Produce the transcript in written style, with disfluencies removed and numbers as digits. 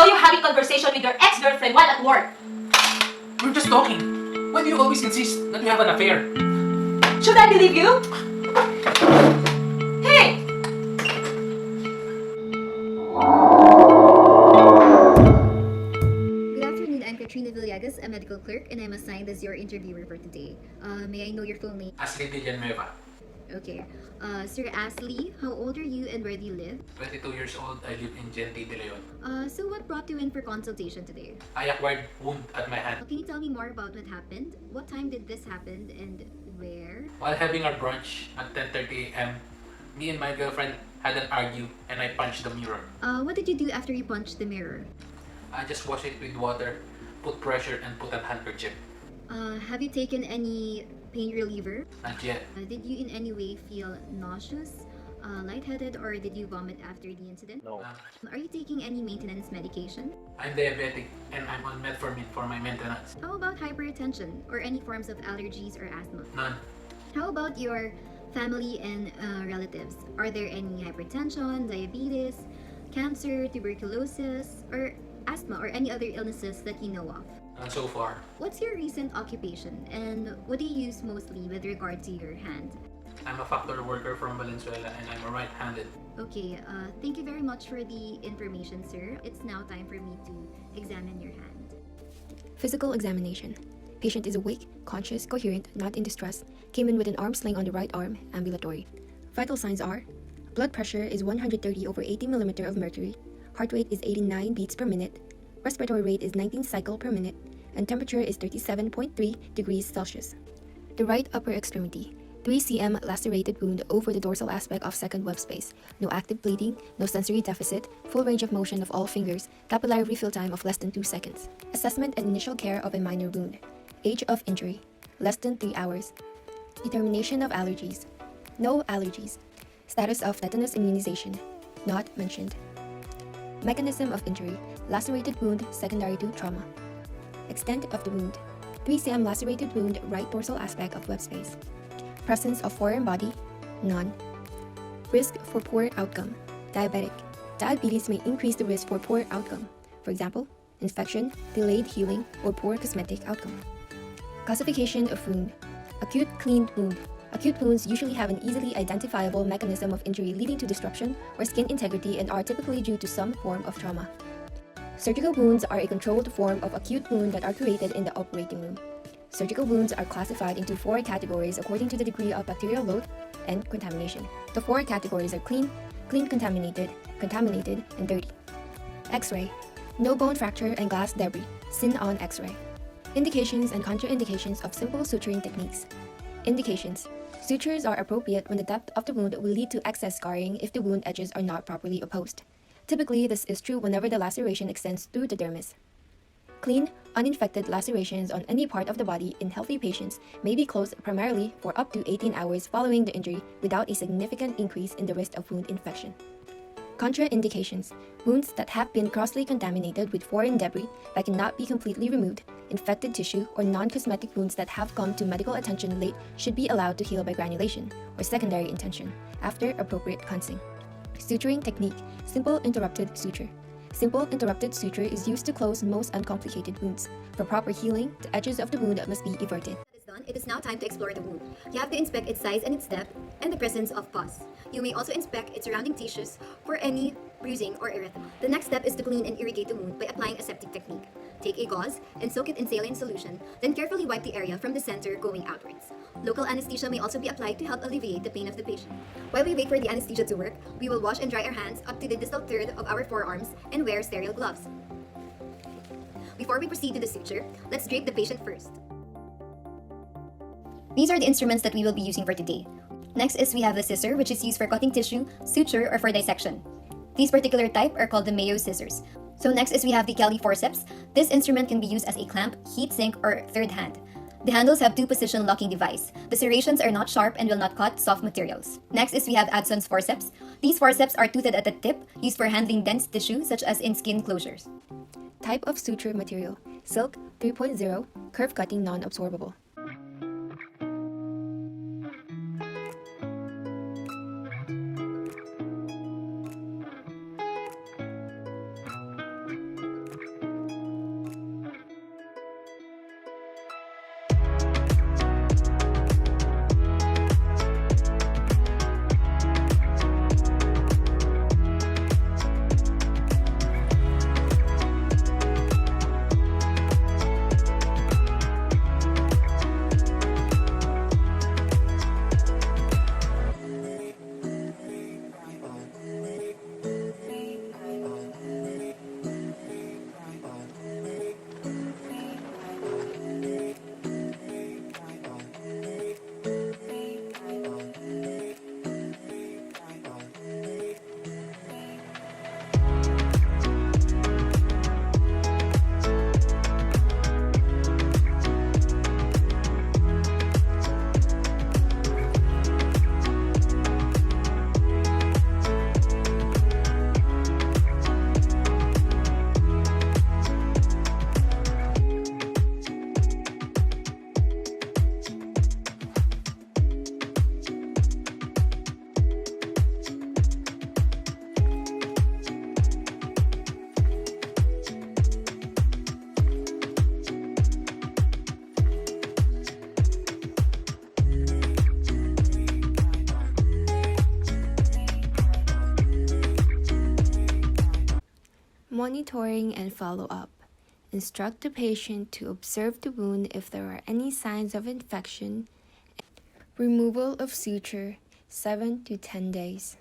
saw you having conversation with your ex-girlfriend while at work. We're just talking. Why do you always insist that we have an affair? Should I believe you? Hey! Good afternoon, I'm Katrina Villegas, a medical clerk, and I'm assigned as your interviewer for today. May I know your full name? Ashley Villanueva, Okay. Sir Ashley, how old are you and where do you live? 22 years old. I live in Genti, De Leon. So what brought you in for consultation today? I acquired wound at my hand. Can you tell me more about what happened? What time did this happen and where? While having our brunch at 10:30 a.m., me and my girlfriend had an argue and I punched the mirror. What did you do after you punched the mirror? I just washed it with water, put pressure, and put a handkerchief. Have you taken any pain reliever? Not yet. Did you in any way feel nauseous, lightheaded, or did you vomit after the incident? No. Are you taking any maintenance medication? I'm diabetic and I'm on metformin for my maintenance. How about hypertension or any forms of allergies or asthma? None. How about your family and relatives? Are there any hypertension, diabetes, cancer, tuberculosis, or asthma or any other illnesses that you know of? None so far. What's your recent occupation and what do you use mostly with regard to your hand? I'm a factory worker from Valenzuela and I'm a right-handed. Okay, thank you very much for the information, sir. It's now time for me to examine your hand. Physical examination. Patient is awake, conscious, coherent, not in distress. Came in with an arm sling on the right arm, ambulatory. Vital signs are: blood pressure is 130/80 mm of mercury, heart rate is 89 beats per minute, respiratory rate is 19 cycle per minute, and temperature is 37.3 degrees Celsius. The right upper extremity. 3 cm lacerated wound over the dorsal aspect of second web space. No active bleeding, no sensory deficit, full range of motion of all fingers, capillary refill time of less than 2 seconds. Assessment and initial care of a minor wound. Age of injury, less than 3 hours. Determination of allergies. No allergies. Status of tetanus immunization, not mentioned. Mechanism of injury, lacerated wound secondary to trauma. Extent of the wound, 3 cm lacerated wound right dorsal aspect of web space. Presence of foreign body, none. Risk for poor outcome, diabetic. Diabetes may increase the risk for poor outcome. For example, infection, delayed healing, or poor cosmetic outcome. Classification of wound, acute clean wound. Acute wounds usually have an easily identifiable mechanism of injury leading to disruption or skin integrity and are typically due to some form of trauma. Surgical wounds are a controlled form of acute wound that are created in the operating room. Surgical wounds are classified into 4 categories according to the degree of bacterial load and contamination. The 4 categories are clean, clean contaminated, contaminated, and dirty. X-ray. No bone fracture and glass debris, seen on X-ray. Indications and contraindications of simple suturing techniques. Indications. Sutures are appropriate when the depth of the wound will lead to excess scarring if the wound edges are not properly opposed. Typically, this is true whenever the laceration extends through the dermis. Clean, uninfected lacerations on any part of the body in healthy patients may be closed primarily for up to 18 hours following the injury without a significant increase in the risk of wound infection. Contraindications. Wounds that have been crossly contaminated with foreign debris that cannot be completely removed, infected tissue, or non-cosmetic wounds that have come to medical attention late should be allowed to heal by granulation or secondary intention after appropriate cleansing. Suturing technique. Simple interrupted suture. Simple interrupted suture is used to close most uncomplicated wounds. For proper healing, the edges of the wound must be everted. That is done, it is now time to explore the wound. You have to inspect its size and its depth and the presence of pus. You may also inspect its surrounding tissues for any bruising or erythema. The next step is to clean and irrigate the wound by applying a septic technique. Take a gauze and soak it in saline solution, then carefully wipe the area from the center going outwards. Local anesthesia may also be applied to help alleviate the pain of the patient. While we wait for the anesthesia to work, we will wash and dry our hands up to the distal third of our forearms and wear sterile gloves. Before we proceed to the suture, let's drape the patient first. These are the instruments that we will be using for today. Next is we have the scissor, which is used for cutting tissue, suture, or for dissection. These particular type are called the Mayo scissors. So next is we have the Kelly forceps. This instrument can be used as a clamp, heat sink, or third hand. The handles have 2-position locking device. The serrations are not sharp and will not cut soft materials. Next is we have Adson's forceps. These forceps are toothed at the tip, used for handling dense tissue such as in skin closures. Type of suture material. Silk 3.0, curve cutting non-absorbable. Monitoring and follow-up. Instruct the patient to observe the wound if there are any signs of infection. Removal of suture, 7 to 10 days.